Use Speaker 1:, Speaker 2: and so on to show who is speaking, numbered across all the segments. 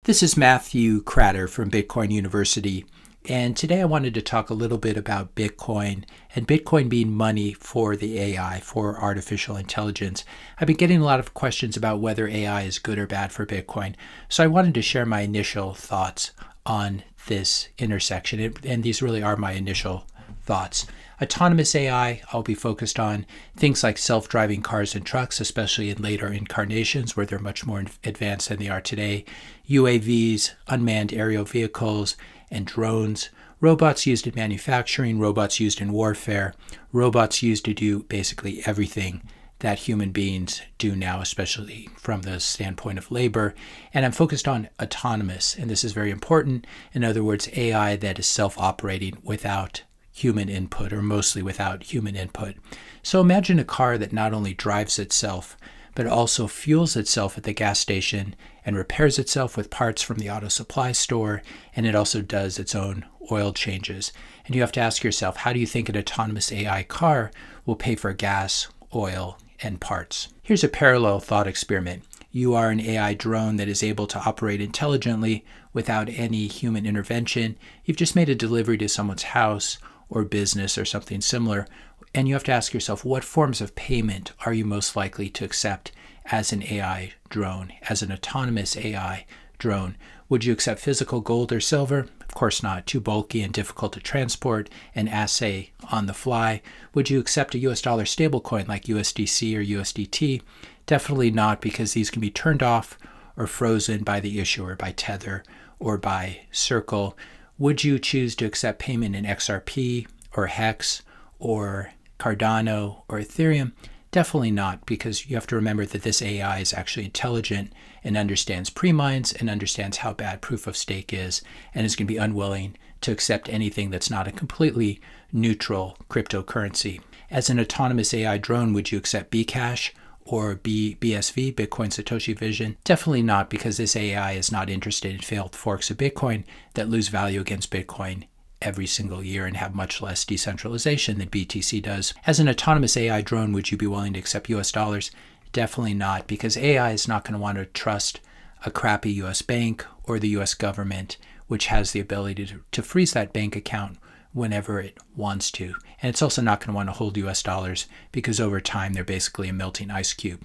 Speaker 1: This is Matthew Cratter from Bitcoin University, and today I wanted to talk a little bit about Bitcoin and Bitcoin being money for the AI, for artificial intelligence. I've been getting a lot of questions about whether AI is good or bad for Bitcoin, so I wanted to share my initial thoughts on this intersection, and these really are my initial thoughts. Autonomous AI, I'll be focused on things like self-driving cars and trucks, especially in later incarnations where they're much more advanced than they are today. UAVs, unmanned aerial vehicles, and drones. Robots used in manufacturing, robots used in warfare, robots used to do basically everything that human beings do now, especially from the standpoint of labor. And I'm focused on autonomous, and this is very important. In other words, AI that is self-operating without human input, or mostly without human input. So imagine a car that not only drives itself, but also fuels itself at the gas station and repairs itself with parts from the auto supply store, and it also does its own oil changes. And you have to ask yourself, how do you think an autonomous AI car will pay for gas, oil, and parts? Here's a parallel thought experiment. You are an AI drone that is able to operate intelligently without any human intervention. You've just made a delivery to someone's house or business or something similar, and you have to ask yourself, what forms of payment are you most likely to accept as an AI drone, as an autonomous AI drone? Would you accept physical gold or silver? Of course not, too bulky and difficult to transport and assay on the fly. Would you accept a US dollar stablecoin like USDC or USDT? Definitely not, because these can be turned off or frozen by the issuer, by Tether or by Circle. Would you choose to accept payment in XRP or Hex or Cardano or Ethereum? Definitely not, because you have to remember that this AI is actually intelligent and understands pre-mines and understands how bad proof of stake is, and is going to be unwilling to accept anything that's not a completely neutral cryptocurrency. As an autonomous AI drone, would you accept Bcash or BSV, Bitcoin Satoshi Vision? Definitely not, because this AI is not interested in failed forks of Bitcoin that lose value against Bitcoin every single year and have much less decentralization than BTC does. As an autonomous AI drone, would you be willing to accept US dollars? Definitely not, because AI is not going to want to trust a crappy US bank or the US government, which has the ability to freeze that bank account whenever it wants to. And it's also not going to want to hold US dollars, because over time they're basically a melting ice cube.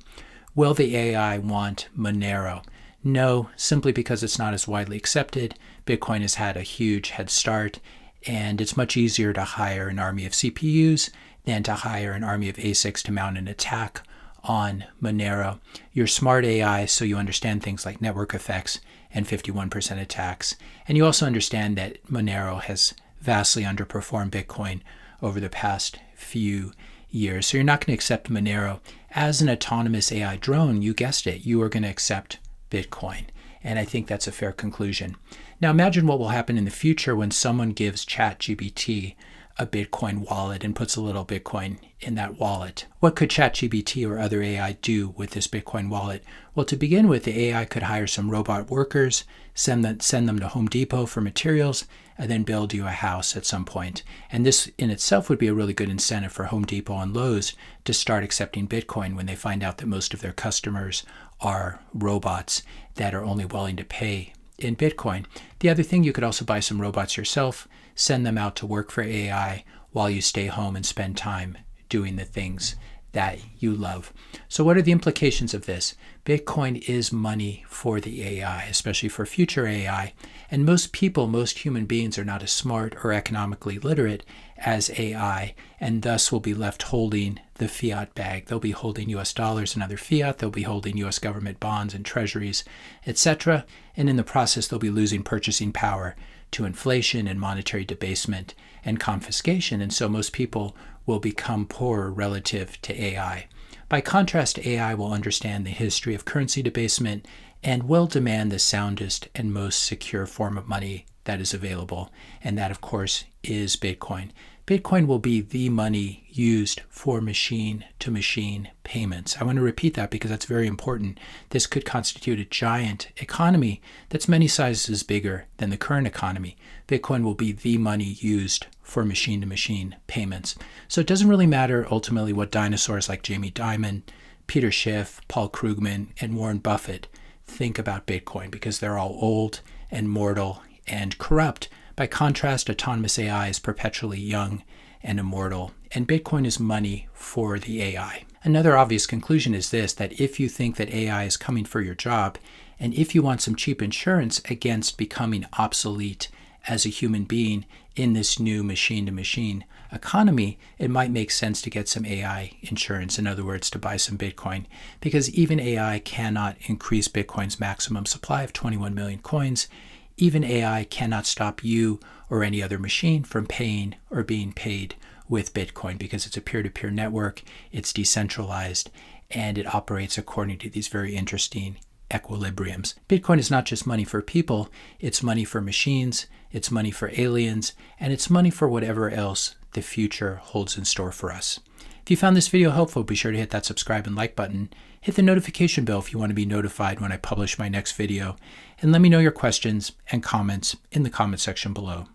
Speaker 1: Will the AI want Monero? No, simply because it's not as widely accepted. Bitcoin has had a huge head start, and it's much easier to hire an army of CPUs than to hire an army of ASICs to mount an attack on Monero. You're smart AI, so you understand things like network effects and 51% attacks. And you also understand that Monero has vastly underperformed Bitcoin over the past few years. So you're not going to accept Monero. As an autonomous AI drone, you guessed it, you are going to accept Bitcoin. And I think that's a fair conclusion. Now imagine what will happen in the future when someone gives ChatGPT a Bitcoin wallet and puts a little Bitcoin in that wallet. What could ChatGPT or other AI do with this Bitcoin wallet? Well, to begin with, the AI could hire some robot workers, send them to Home Depot for materials, and then build you a house at some point. And this in itself would be a really good incentive for Home Depot and Lowe's to start accepting Bitcoin when they find out that most of their customers are robots that are only willing to pay in Bitcoin. The other thing, you could also buy some robots yourself, send them out to work for AI while you stay home and spend time doing the things that you love. So what are the implications of this? Bitcoin is money for the AI, especially for future AI. And most people, most human beings, are not as smart or economically literate as AI, and thus will be left holding the fiat bag. They'll be holding US dollars and other fiat. They'll be holding US government bonds and treasuries, etc. And in the process, they'll be losing purchasing power to inflation and monetary debasement and confiscation. And so most people will become poorer relative to AI. By contrast, AI will understand the history of currency debasement and will demand the soundest and most secure form of money that is available. And that, of course, is Bitcoin. Bitcoin will be the money used for machine-to-machine payments. I want to repeat that because that's very important. This could constitute a giant economy that's many sizes bigger than the current economy. Bitcoin will be the money used for machine-to-machine payments. So it doesn't really matter ultimately what dinosaurs like Jamie Dimon, Peter Schiff, Paul Krugman, and Warren Buffett think about Bitcoin because they're all old and mortal and corrupt. By contrast, autonomous AI is perpetually young and immortal, and Bitcoin is money for the AI. Another obvious conclusion is this, that if you think that AI is coming for your job, and if you want some cheap insurance against becoming obsolete as a human being in this new machine-to-machine economy, it might make sense to get some AI insurance, in other words, to buy some Bitcoin, because even AI cannot increase Bitcoin's maximum supply of 21 million coins. Even AI cannot stop you or any other machine from paying or being paid with Bitcoin because it's a peer-to-peer network, it's decentralized, and it operates according to these very interesting equilibriums. Bitcoin is not just money for people, it's money for machines, it's money for aliens, and it's money for whatever else the future holds in store for us. If you found this video helpful, be sure to hit that subscribe and like button. Hit the notification bell if you want to be notified when I publish my next video. And let me know your questions and comments in the comment section below.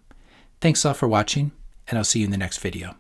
Speaker 1: Thanks a lot for watching, and I'll see you in the next video.